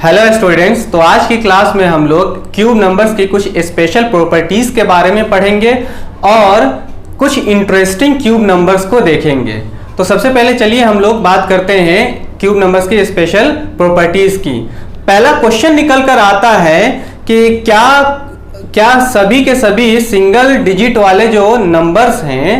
Hello students, तो आज की क्लास में हम लोग क्यूब नंबर्स की कुछ स्पेशल प्रॉपर्टीज के बारे में पढ़ेंगे और कुछ इंटरेस्टिंग क्यूब नंबर्स को देखेंगे। तो सबसे पहले चलिए हम लोग बात करते हैं क्यूब नंबर्स की स्पेशल प्रॉपर्टीज की। पहला क्वेश्चन निकल कर आता है कि क्या सभी के सभी सिंगल डिजिट वाले जो नंबर्स हैं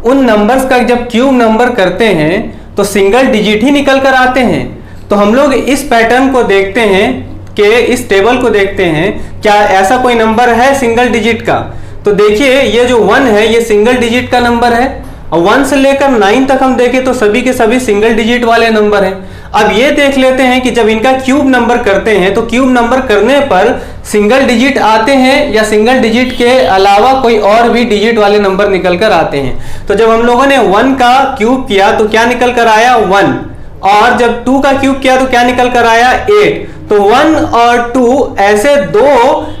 उन नंबर्स का जब क्यूब नंबर करते हैं तो सिंगल डिजिट ही निकल कर आते हैं। तो हम लोग इस पैटर्न को देखते हैं कि इस टेबल को देखते हैं, क्या ऐसा कोई नंबर है सिंगल डिजिट का। तो देखिए ये जो 1 है ये सिंगल डिजिट का नंबर है और 1 से लेकर 9 तक हम देखें तो सभी के सभी सिंगल डिजिट वाले नंबर हैं। अब ये देख लेते हैं कि जब इनका क्यूब नंबर करते हैं तो क्यूब नंबर करने पर सिंगल डिजिट आते हैं या सिंगल डिजिट के अलावा कोई और भी डिजिट वाले नंबर निकल कर आते हैं। तो जब हम लोगों ने 1 का क्यूब किया तो क्या निकल कर आया 1, और जब 2 का क्यूब किया तो क्या निकल कर आया 8। तो 1 और 2 ऐसे दो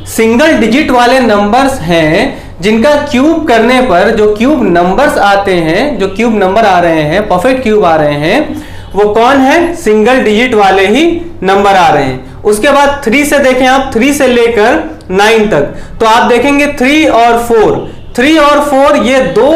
सिंगल डिजिट वाले नंबर्स हैं जिनका क्यूब करने पर जो क्यूब नंबर्स आते हैं, जो क्यूब नंबर आ रहे हैं, परफेक्ट क्यूब आ रहे हैं, वो कौन है, सिंगल डिजिट वाले ही नंबर आ रहे हैं। उसके बाद 3 से देखें आप, 3 से लेकर 9 तक तो आप देखेंगे 3 और 4 ये दो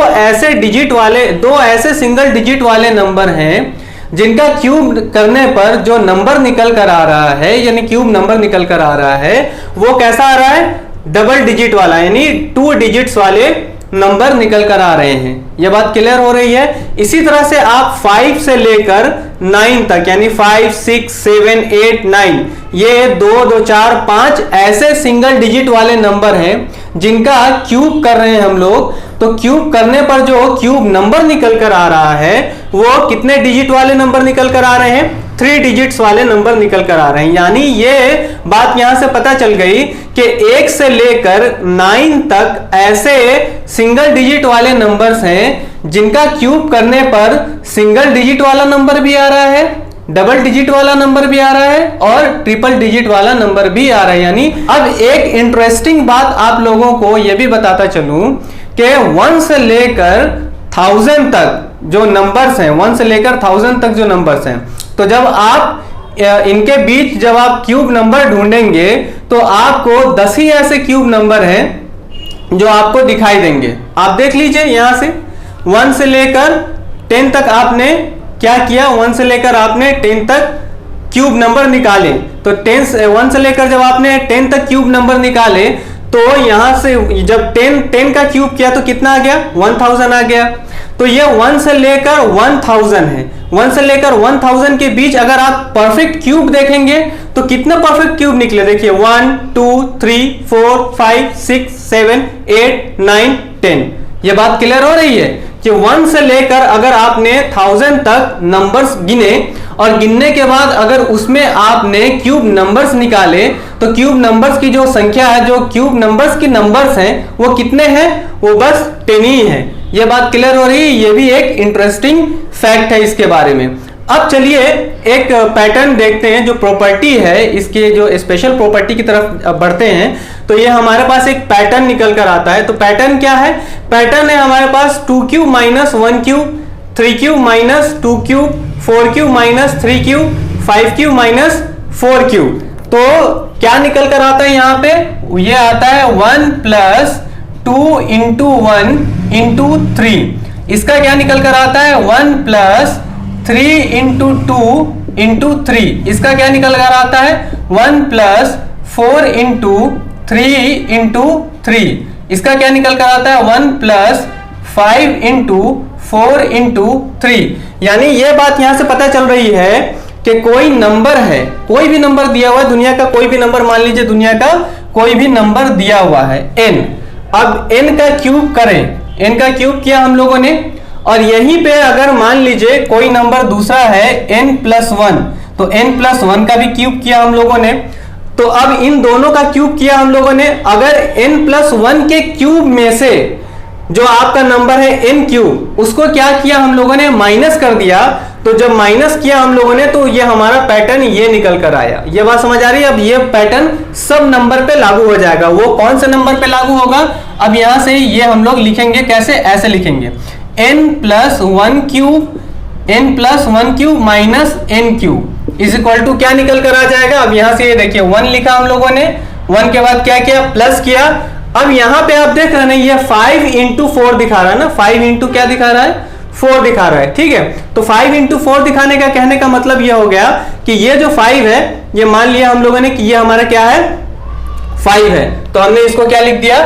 ऐसे सिंगल डिजिट वाले नंबर हैं जिनका क्यूब करने पर जो नंबर निकल कर आ रहा है, यानी क्यूब नंबर निकल कर आ रहा है, वो कैसा आ रहा है, डबल डिजिट वाला, यानी 2 डिजिट्स वाले नंबर निकल कर आ रहे हैं। ये बात क्लियर हो रही है। इसी तरह से आप 5 से लेकर 9 तक, यानी 5, 6, 7, 8, 9 ये 2, 2, 4, 5 ऐसे सिंगल डिजिट वाले नंबर हैं जिनका क्यूब कर रहे हैं हम लोग। तो क्यूब करने पर जो क्यूब नंबर निकल कर आ रहा है वो कितने डिजिट वाले नंबर निकल कर आ रहे हैं, 3 डिजिट्स वाले नंबर निकल कर आ रहे हैं। यानी ये बात यहां से पता चल गई कि 1 से लेकर 9 तक ऐसे सिंगल डिजिट वाले नंबर्स हैं जिनका क्यूब करने पर सिंगल डिजिट वाला नंबर भी आ रहा है, डबल डिजिट वाला नंबर भी आ रहा है और ट्रिपल डिजिट वाला नंबर भी आ रहा है। यानी अब एक इंटरेस्टिंग बात आप लोगों को यह भी बताता चलूं कि 1 से लेकर 1000 तक जो नंबर्स हैं, 1 से लेकर 1000 तक जो नंबर्स हैं, तो जब आप इनके बीच जब आप क्यूब नंबर ढूंढेंगे तो आपको 10 ही ऐसे क्यूब नंबर हैं जो आपको दिखाई देंगे। आप देख लीजिए यहां से 1 से लेकर 10 तक आपने क्या किया, 1 से लेकर आपने 10 तक क्यूब नंबर निकाले। तो 1 से लेकर जब आपने 10 तक क्यूब नंबर निकाले तो यहां से जब 10 का क्यूब किया तो कितना आ गया, 1000 आ गया। तो ये 1 से लेकर 1000 है। 1 से लेकर 1000 के बीच अगर आप परफेक्ट क्यूब देखेंगे तो कितने परफेक्ट क्यूब निकले, देखिए 1, 2, 3, 4, 5, 6, 7, 8, 9, 10। ये बात क्लियर हो रही है कि 1 से लेकर अगर आपने 1000 तक नंबर्स गिने और गिनने के बाद अगर उसमें आपने क्यूब नंबर्स निकाले तो क्यूब नंबर्स की जो संख्या है, जो क्यूब नंबर्स की नंबर्स हैं वो कितने हैं, वो बस 10 ही है। ये बात क्लियर हो रही है। ये भी एक इंटरेस्टिंग फैक्ट है इसके बारे में। अब चलिए एक पैटर्न देखते हैं, जो प्रॉपर्टी है इसके, जो स्पेशल प्रॉपर्टी की तरफ बढ़ते हैं। तो ये हमारे पास एक पैटर्न निकल कर आता है। तो पैटर्न क्या है, पैटर्न है हमारे पास 2 cube minus 1 cube, 3 cube minus 2 cube, 4 cube minus 3 cube, 5 cube minus 4 cube. तो क्या निकल कर आता है यहाँ पे, ये आता है 1 प्लस 2 इंटू 1 इंटू 3। इसका क्या निकल कर आता है 1 प्लस 3 इंटू 2 इंटू 3। इसका क्या निकल कर आता है 1 प्लस 4 इंटू 3 इंटू 3। इसका क्या निकल कर आता है 1 प्लस 5 इंटू 4 इंटू 3। यानी ये बात यहां से पता चल रही है कि कोई नंबर है, कोई भी नंबर दिया हुआ है, दुनिया का कोई भी नंबर, मान लीजिए दुनिया का कोई भी नंबर दिया हुआ है n। अब n का क्यूब करें, n का क्यूब किया हम लोगों ने, और यहीं पे अगर मान लीजिए कोई नंबर दूसरा है n+1, तो n+1 का भी क्यूब किया हम लोगों ने। तो अब इन दोनों का क्यूब किया हम लोगों ने। अगर n+1 के क्यूब में से जो आपका नंबर है n क्यूब, उसको क्या किया हम लोगों ने, माइनस कर दिया। तो जब माइनस किया हम लोगों ने तो ये हमारा पैटर्न ये निकल कर आया। ये बात समझ आ रही है। अब ये पैटर्न सब नंबर पे लागू हो जाएगा। वो कौन से नंबर पे लागू होगा, अब यहां से ये हम लोग लिखेंगे कैसे, ऐसे लिखेंगे n+1 cube minus n cube. Is equal to क्या निकल कर आ जाएगा। अब यहां से ये देखिए 1 लिखा हम लोगों ने, 1 के बाद क्या किया, प्लस किया। अब यहां पे आप देख रहे हैं ये 5 इंटू 4 दिखा रहा है ना, 5 इंटू क्या दिखा रहा है, 4 दिखा रहा है, ठीक है। तो 5 इंटू 4 दिखाने का कहने का मतलब ये हो गया कि ये जो 5 है, ये मान लिया हम लोगों ने कि ये हमारा क्या है, 5 है। तो हमने इसको क्या लिख दिया,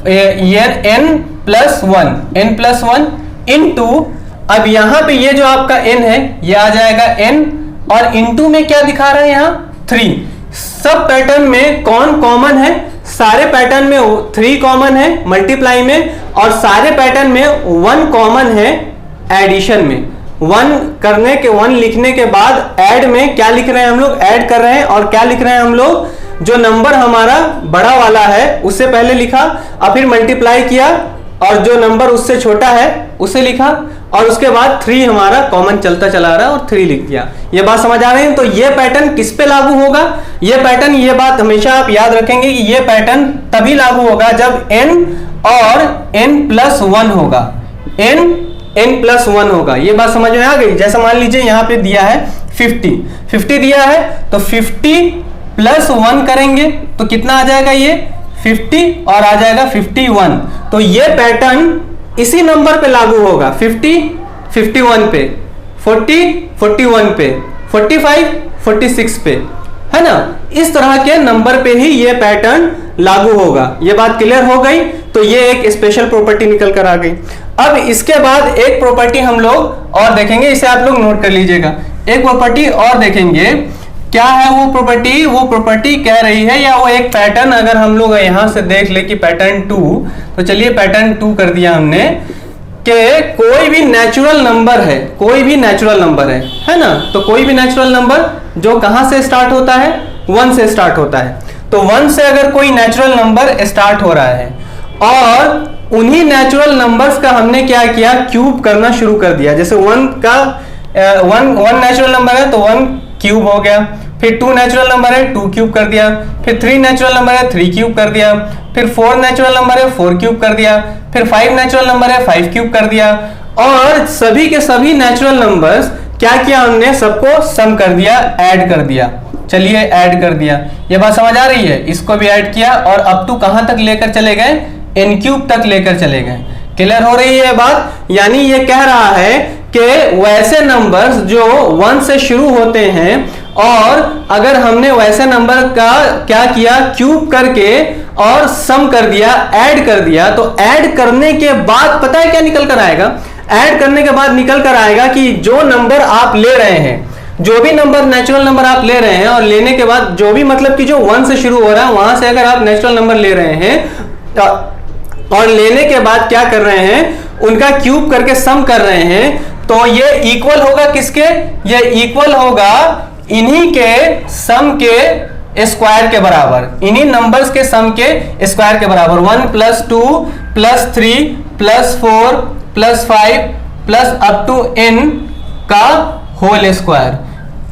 ये n+1 इंटू, अब यहां पे ये जो आपका n है ये आ जाएगा n, और इंटू में क्या दिखा रहा है यहाँ 3। सब पैटर्न में कौन कॉमन है, सारे पैटर्न में 3 कॉमन है मल्टीप्लाई में, और सारे पैटर्न में 1 कॉमन है एडिशन में। 1 करने के 1 लिखने के बाद ऐड में क्या लिख रहे हैं हम लोग, ऐड कर रहे हैं, और क्या लिख रहे हैं हम लोग, जो नंबर हमारा बड़ा वाला है उससे पहले लिखा और फिर मल्टीप्लाई किया, और जो नंबर उससे छोटा है उसे लिखा, और उसके बाद 3 हमारा कॉमन चलता चला रहा है और 3 लिख दिया। ये बात समझ आ रही है। तो ये पैटर्न किस पे लागू होगा, ये पैटर्न, ये बात हमेशा आप याद रखेंगे कि ये पैटर्न तभी लागू होगा जब n और n+1 होगा, n+1 होगा। ये बात समझ में आ गई। जैसे मान लीजिए यहाँ पे दिया है 50 दिया है, तो 50+1 करेंगे तो कितना आ जाएगा, ये 50 और आ जाएगा 51। तो ये पैटर्न इसी नंबर पे लागू होगा, 50 51 पे, 40 41 पे, 45 46 पे, है ना। इस तरह के नंबर पे ही ये पैटर्न लागू होगा। ये बात क्लियर हो गई। तो ये एक स्पेशल प्रॉपर्टी निकल कर आ गई। अब इसके बाद एक प्रॉपर्टी हम लोग और देखेंगे, इसे आप लोग नोट कर लीजिएगा। एक प्रॉपर्टी और देखेंगे, क्या है वो प्रॉपर्टी, वो प्रॉपर्टी कह रही है, या वो एक पैटर्न अगर हम लोग यहां से देख ले कि पैटर्न 2, तो चलिए पैटर्न 2 कर दिया हमने, कि कोई भी नेचुरल नंबर है, कोई भी नेचुरल नंबर है ना। तो कोई भी नेचुरल नंबर जो कहां से स्टार्ट होता है, 1 से स्टार्ट होता है। तो 1 से अगर कोई नेचुरल नंबर स्टार्ट हो रहा है, और उन्हीं नेचुरल नंबर्स का हमने क्या किया, क्यूब करना शुरू कर दिया। जैसे 1 नेचुरल नंबर है तो 1 क्यूब हो गया, फिर 2 नेचुरल नंबर है 2 क्यूब कर दिया, फिर 3 नेचुरल नंबर है 3 क्यूब कर दिया, फिर 4 नेचुरल नंबर है 4 क्यूब कर दिया, फिर 5 नेचुरल नंबर है 5 क्यूब कर दिया, और सभी के सभी नेचुरल नंबर्स क्या किया हमने, सबको सम कर दिया, ऐड कर दिया। चलिए ऐड कर दिया, ये बात समझ आ रही है। इसको भी ऐड किया और अप टू कहां तक लेकर चले गए, n क्यूब तक लेकर चले गए। क्लियर हो रही है बात। यानी ये कह रहा है कि वैसे नंबर्स जो 1 से शुरू होते हैं, और अगर हमने वैसे नंबर का क्या किया, क्यूब करके और सम कर दिया, ऐड कर दिया, तो ऐड करने के बाद पता है क्या निकल कर आएगा, ऐड करने के बाद निकल कर आएगा कि जो नंबर आप ले रहे हैं, जो भी नंबर नेचुरल नंबर आप ले रहे हैं, और लेने के बाद जो भी मतलब कि जो 1 से शुरू हो रहा है वहां से अगर आप नेचुरल नंबर ले रहे हैं और लेने के बाद क्या कर रहे हैं, उनका क्यूब करके सम कर रहे हैं, तो ये इक्वल होगा किसके, ये इक्वल होगा इन्हीं के सम के स्क्वायर के बराबर, इन्हीं नंबर्स के सम के स्क्वायर के बराबर। 1 + 2 + 3 + 4 + 5 प्लस अप टू n का होल स्क्वायर,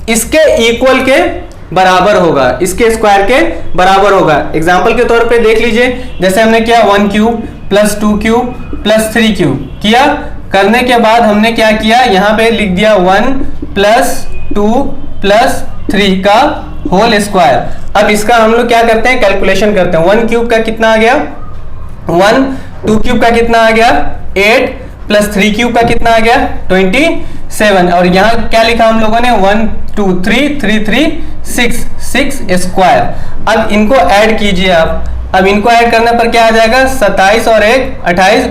इसके इक्वल के बराबर होगा, इसके स्क्वायर के बराबर होगा। एग्जांपल के तौर पे देख लीजिए, जैसे हमने किया 1 क्यूब + 2 क्यूब + 3 क्यूब किया, करने के बाद हमने क्या किया, यहाँ पे लिख दिया 1 + 2 + 3 का होल स्क्वायर। अब इसका हम लोग क्या करते हैं, कैलकुलेशन करते हैं। 1 क्यूब का कितना आ गया 1, 2 क्यूब का कितना आ गया 8, + 3 क्यूब का कितना आ गया 27, और यहाँ क्या लिखा हम लोगों ने 1 2 3 3 3 6 स्क्वायर। अब इनको ऐड कीजिए आप, अब इनको ऐड करने पर क्या आ जाएगा, 27 और 1 28,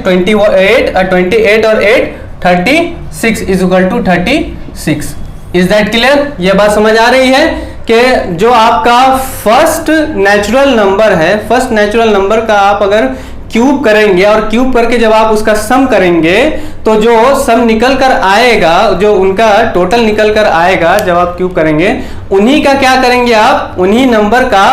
28 और 8 36 = 36। Is that clear. ये बात समझ आ रही है कि जो आपका फर्स्ट नेचुरल नंबर है, फर्स्ट नेचुरल नंबर का आप अगर क्यूब करेंगे और क्यूब करके जब आप उसका सम करेंगे, तो जो सम निकल कर आएगा, जो उनका टोटल निकल कर आएगा जब आप क्यूब करेंगे, उन्हीं का क्या करेंगे आप, उन्हीं नंबर का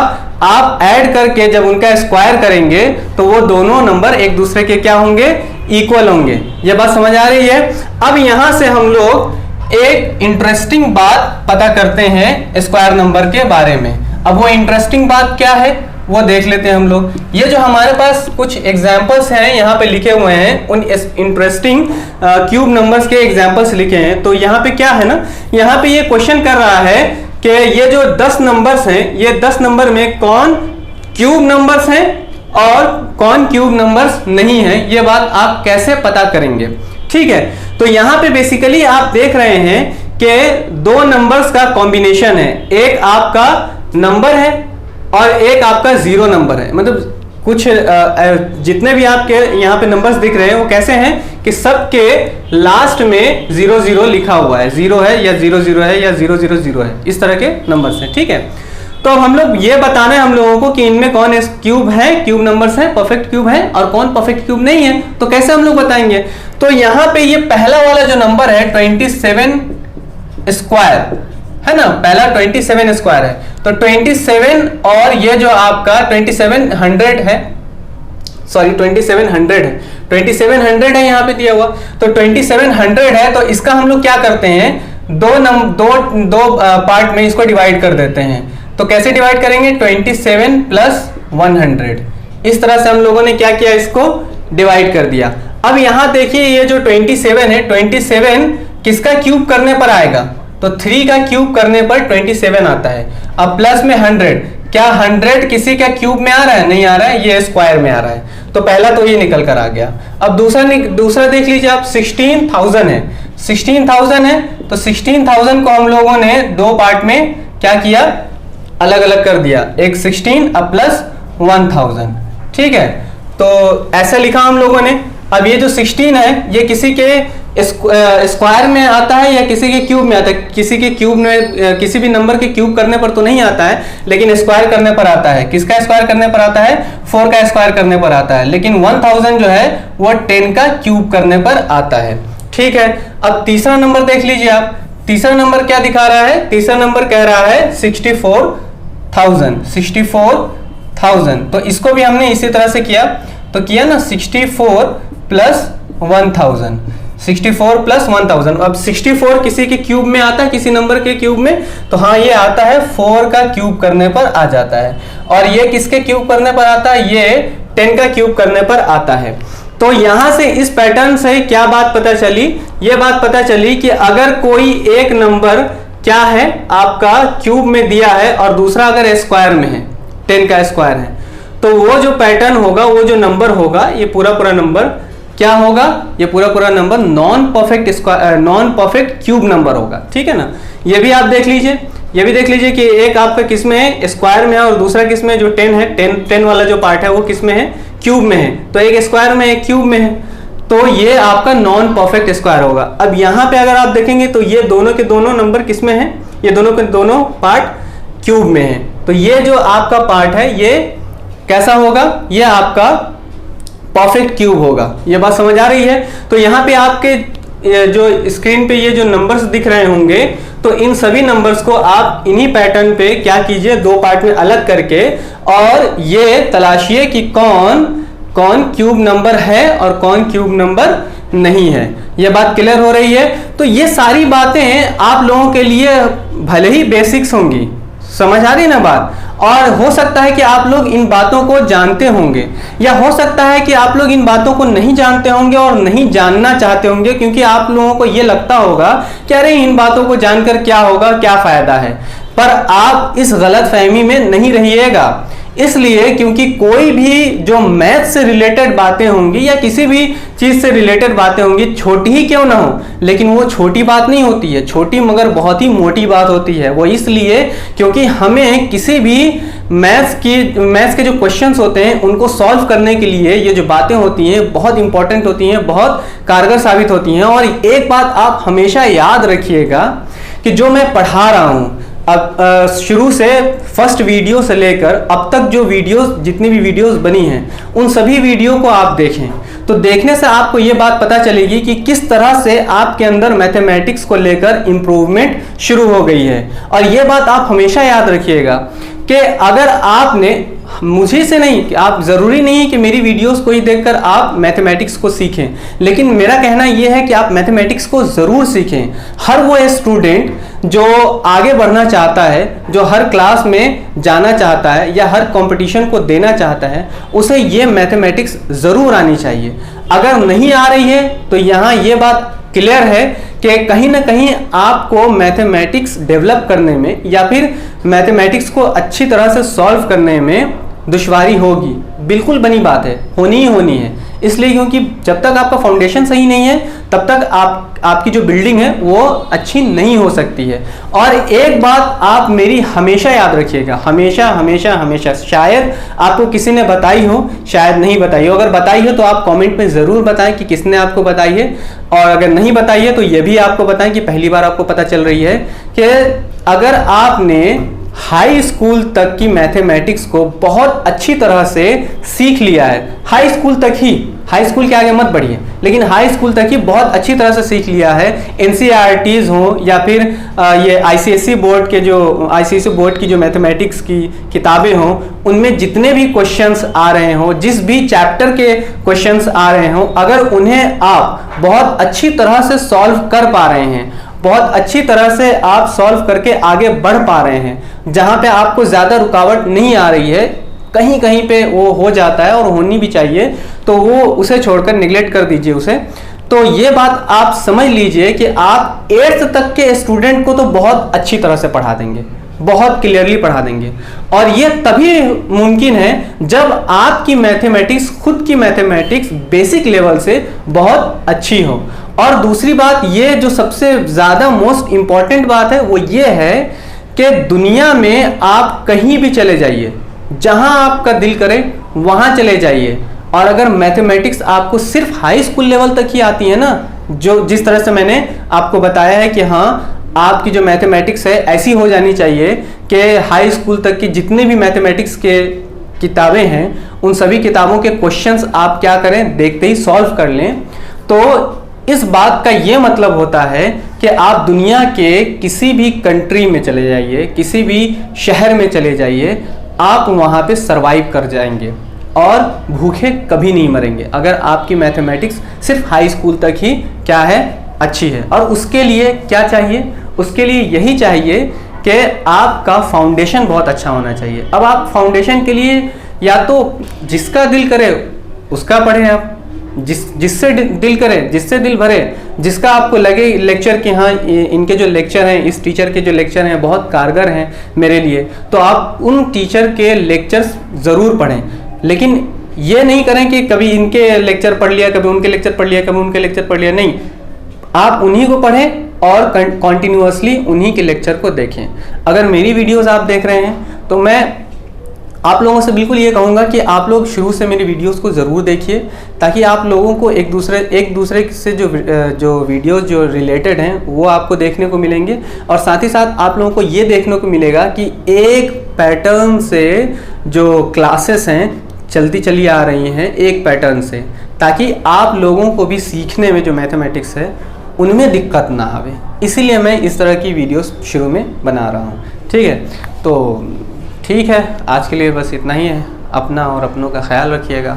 आप ऐड करके जब उनका स्क्वायर करेंगे, तो वो दोनों नंबर एक दूसरे के क्या होंगे, इक्वल होंगे। ये बात समझ आ रही है। अब यहां से हम लोग एक इंटरेस्टिंग बात पता करते हैं स्क्वायर नंबर के बारे में। अब वो इंटरेस्टिंग बात क्या है वो देख लेते हैं हम लोग। ये जो हमारे पास कुछ एग्जांपल्स हैं यहाँ पे लिखे हुए हैं, उन इंटरेस्टिंग क्यूब नंबर्स के एग्जांपल्स लिखे हैं। तो यहाँ पे क्या है ना, यहाँ पे ये क्वेश्चन कर रहा है कि ये जो 10 नंबर्स हैं, ये 10 नंबर में कौन क्यूब नंबर्स हैं और कौन क्यूब नंबर्स नहीं हैं, ये बात आप कैसे पता करेंगे। ठीक है, तो यहां पे बेसिकली आप देख रहे हैं कि दो नंबर्स का कॉम्बिनेशन है, एक आपका नंबर है और एक आपका जीरो नंबर है। मतलब कुछ जितने भी आपके यहाँ पे नंबर्स दिख रहे हैं वो कैसे हैं कि सबके लास्ट में 00 लिखा हुआ है, 0 है या 00 है या 000 है, इस तरह के नंबर्स हैं। ठीक है, तो अब हम लोग ये बताना है हम लोगों को कि इनमें कौन क्यूब है, क्यूब नंबर्स हैं, परफेक्ट क्यूब है और कौन परफेक्ट क्यूब नहीं है। तो कैसे हम लोग बताएंगे, तो यहाँ पे ये पहला वाला जो नंबर है 27 स्क्वायर है ना, पहला 27 स्क्वायर है, तो 27 और ये जो आपका 2700 है, सॉरी 2700 है, 2700 है यहाँ पे दिया हुआ, तो 2700 है, तो इसका हम लोग क्या करते हैं, दो पार्ट में इसको डिवाइड कर देते हैं। तो कैसे डिवाइड करेंगे, 27 प्लस 100, इस तरह से हम लोगों ने क्या किया, इसको डिवाइड कर दिया। अब यहां देखिए ये जो 27 है, 27 किसका क्यूब करने पर आएगा, तो 3 का क्यूब करने पर 27 आता है। अब प्लस में 100, क्या 100 किसी का क्यूब में आ रहा है, नहीं आ रहा है, ये स्क्वायर में आ रहा है, तो पहला तो ये निकल कर आ गया। अब दूसरा देख लीजिए आप, 16000 है, 16000 है, तो 16000 को हम लोगों ने दो पार्ट में क्या किया, अलग अलग कर दिया, एक 16 अब प्लस 1000। ठीक है, तो ऐसा लिखा हम लोगों ने। अब ये जो 16 है ये किसी के स्क्वायर में आता है या किसी के क्यूब में आता है, किसी के क्यूब में, किसी भी नंबर के क्यूब करने पर तो नहीं आता है, लेकिन स्क्वायर करने पर आता है। किसका स्क्वायर करने पर आता है, 4 का स्क्वायर करने पर आता है, लेकिन 1000 जो है वो 10 का क्यूब करने पर आता है। ठीक है, अब तीसरा नंबर देख लीजिए आप, तीसरा नंबर क्या दिखा रहा है, तीसरा नंबर कह रहा है 64000, तो इसको भी हमने इसी तरह से किया, तो किया ना 64 प्लस 1000, 64 प्लस 1000। अब 64 किसी के क्यूब में आता है, किसी नंबर के क्यूब में, तो हाँ ये आता है 4 का क्यूब करने पर आ जाता है, और ये किसके क्यूब करने पर आता है, ये 10 का क्यूब करने पर आता है। तो यहां से इस पैटर्न से क्या बात पता चली, ये बात पता चली कि अगर कोई एक नंबर क्या है आपका क्यूब में दिया है और दूसरा अगर स्क्वायर में है, 10 का स्क्वायर है, तो वो जो पैटर्न होगा, वो जो नंबर होगा, ये पूरा नंबर क्या होगा, ये पूरा number non perfect cube number होगा। ठीक है ना, ये भी आप देख लीजिए, ये भी देख लीजिए कि एक आपका किस में है, स्क्वायर में है, और दूसरा किस में, जो 10 है, 10 वाला जो पार्ट है वो किस में है, क्यूब में है, तो एक स्क्वायर में एक क्यूब में है, तो ये आपका नॉन परफेक्ट स्क्वायर होगा। अब यहाँ पे अगर आप देखेंगे तो ये दोनों के दोनों नंबर किस में है, ये दोनों के दोनों पार्ट क्यूब में है, तो ये जो आपका पार्ट है ये कैसा होगा, ये आपका परफेक्ट क्यूब होगा। ये बात समझ आ रही है। तो यहाँ पे आपके जो स्क्रीन पे ये जो नंबर्स दिख रहे होंगे, तो इन सभी नंबर्स को आप इन्हीं पैटर्न पे क्या कीजिए, दो पार्ट में अलग करके, और ये तलाशिए कि कौन कौन क्यूब नंबर है और कौन क्यूब नंबर नहीं है। ये बात क्लियर हो रही है। तो ये सारी बातें आप लोगों के लिए भले ही बेसिक्स होंगी, समझ आ रही ना बात, और हो सकता है कि आप लोग इन बातों को जानते होंगे, या हो सकता है कि आप लोग इन बातों को नहीं जानते होंगे और नहीं जानना चाहते होंगे, क्योंकि आप लोगों को ये लगता होगा कि अरे इन बातों को जानकर क्या होगा, क्या फायदा है। पर आप इस गलतफहमी में नहीं रहिएगा, इसलिए क्योंकि कोई भी जो मैथ से रिलेटेड बातें होंगी या किसी भी चीज से रिलेटेड बातें होंगी, छोटी ही क्यों ना हो, लेकिन वो छोटी बात नहीं होती है, छोटी मगर बहुत ही मोटी बात होती है। वो इसलिए क्योंकि हमें किसी भी मैथ्स के जो क्वेश्चंस होते हैं उनको सॉल्व करने के लिए ये जो बातें होती हैं बहुत इंपॉर्टेंट होती हैं, बहुत कारगर साबित होती हैं। और एक बात आप हमेशा याद रखिएगा कि जो मैं पढ़ा रहा हूँ, अब शुरू से फर्स्ट वीडियो से लेकर अब तक जो वीडियोस, जितनी भी वीडियोस बनी हैं, उन सभी वीडियो को आप देखें, तो देखने से आपको ये बात पता चलेगी कि किस तरह से आपके अंदर मैथमेटिक्स को लेकर इम्प्रूवमेंट शुरू हो गई है। और ये बात आप हमेशा याद रखिएगा कि अगर आपने मुझे से नहीं, आप जरूरी नहीं है कि मेरी वीडियोस को ही देखकर आप मैथमेटिक्स को सीखें, लेकिन मेरा कहना यह है कि आप मैथमेटिक्स को जरूर सीखें। हर वो स्टूडेंट जो आगे बढ़ना चाहता है, जो हर क्लास में जाना चाहता है या हर कंपटीशन को देना चाहता है, उसे ये मैथमेटिक्स जरूर आनी चाहिए। अगर नहीं आ रही है तो यहाँ ये बात क्लियर है कि कहीं ना कहीं आपको मैथमेटिक्स डेवलप करने में या फिर मैथमेटिक्स को अच्छी तरह से सॉल्व करने में दुश्वारी होगी, बिल्कुल बनी बात है, होनी ही होनी है। इसलिए क्योंकि जब तक आपका फाउंडेशन सही नहीं है तब तक आपकी जो बिल्डिंग है वो अच्छी नहीं हो सकती है। और एक बात आप मेरी हमेशा याद रखिएगा, हमेशा हमेशा हमेशा, शायद आपको किसी ने बताई हो, शायद नहीं बताई हो, अगर बताई हो तो आप कमेंट में ज़रूर बताएं कि किसने आपको बताई है, और अगर नहीं बताई है तो ये भी आपको बताएं कि पहली बार आपको पता चल रही है कि अगर आपने हाई स्कूल तक की मैथमेटिक्स को बहुत अच्छी तरह से सीख लिया है, हाई स्कूल तक ही, हाई स्कूल के आगे मत बढ़िए, लेकिन हाई स्कूल तक ही बहुत अच्छी तरह से सीख लिया है, एनसीईआरटीज़ हो या फिर ये आईसीएसई बोर्ड की जो मैथमेटिक्स की किताबें हों, उनमें जितने भी क्वेश्चंस आ रहे हों, जिस भी चैप्टर के क्वेश्चंस आ रहे हों, अगर उन्हें आप बहुत अच्छी तरह से सॉल्व कर पा रहे हैं, बहुत अच्छी तरह से आप सॉल्व करके आगे बढ़ पा रहे हैं, जहां पे आपको ज़्यादा रुकावट नहीं आ रही है, कहीं कहीं पे वो हो जाता है और होनी भी चाहिए, तो वो उसे छोड़कर निगलेक्ट कर दीजिए उसे। तो ये बात आप समझ लीजिए कि आप 8th तक के स्टूडेंट को तो बहुत अच्छी तरह से पढ़ा देंगे, बहुत क्लियरली पढ़ा देंगे, और ये तभी मुमकिन है जब आपकी मैथमेटिक्स, खुद की मैथमेटिक्स बेसिक लेवल से बहुत अच्छी हो। और दूसरी बात, ये जो सबसे ज़्यादा मोस्ट इम्पॉर्टेंट बात है वो ये है कि दुनिया में आप कहीं भी चले जाइए, जहां आपका दिल करे वहां चले जाइए, और अगर मैथमेटिक्स आपको सिर्फ हाई स्कूल लेवल तक ही आती है ना, जो जिस तरह से मैंने आपको बताया है कि हाँ आपकी जो मैथमेटिक्स है ऐसी हो जानी चाहिए कि हाई स्कूल तक की जितने भी मैथमेटिक्स के किताबें हैं उन सभी किताबों के क्वेश्चंस आप क्या करें, देखते ही सॉल्व कर लें, तो इस बात का ये मतलब होता है कि आप दुनिया के किसी भी कंट्री में चले जाइए, किसी भी शहर में चले जाइए, आप वहाँ पे सरवाइव कर जाएंगे और भूखे कभी नहीं मरेंगे, अगर आपकी मैथमेटिक्स सिर्फ हाई स्कूल तक ही क्या है, अच्छी है। और उसके लिए क्या चाहिए, उसके लिए यही चाहिए कि आपका फाउंडेशन बहुत अच्छा होना चाहिए। अब आप फाउंडेशन के लिए या तो जिसका दिल करे उसका पढ़ें, आप जिससे दिल करे, जिससे दिल भरे, जिसका आपको लगे लेक्चर कि हाँ इनके जो लेक्चर हैं, इस टीचर के जो लेक्चर हैं बहुत कारगर हैं मेरे लिए, तो आप उन टीचर के लेक्चर्स ज़रूर पढ़ें। लेकिन ये नहीं करें कि कभी इनके लेक्चर पढ़ लिया, कभी उनके लेक्चर पढ़ लिया, कभी उनके लेक्चर पढ़ लिया, नहीं, आप उन्हीं को पढ़ें और कॉन्टिन्यूसली उन्हीं के लेक्चर को देखें। अगर मेरी वीडियोज़ आप देख रहे हैं तो मैं आप लोगों से बिल्कुल ये कहूँगा कि आप लोग शुरू से मेरी वीडियोस को ज़रूर देखिए, ताकि आप लोगों को एक दूसरे से जो वीडियोस जो रिलेटेड हैं वो आपको देखने को मिलेंगे, और साथ ही साथ आप लोगों को ये देखने को मिलेगा कि एक पैटर्न से जो क्लासेस हैं चलती चली आ रही हैं, एक पैटर्न से, ताकि आप लोगों को भी सीखने में जो मैथमेटिक्स है उनमें दिक्कत ना आवे। इसीलिए मैं इस तरह की वीडियोस शुरू में बना रहा हूँ, ठीक है। तो ठीक है, आज के लिए बस इतना ही है। अपना और अपनों का ख्याल रखिएगा।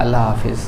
अल्लाह हाफिज़।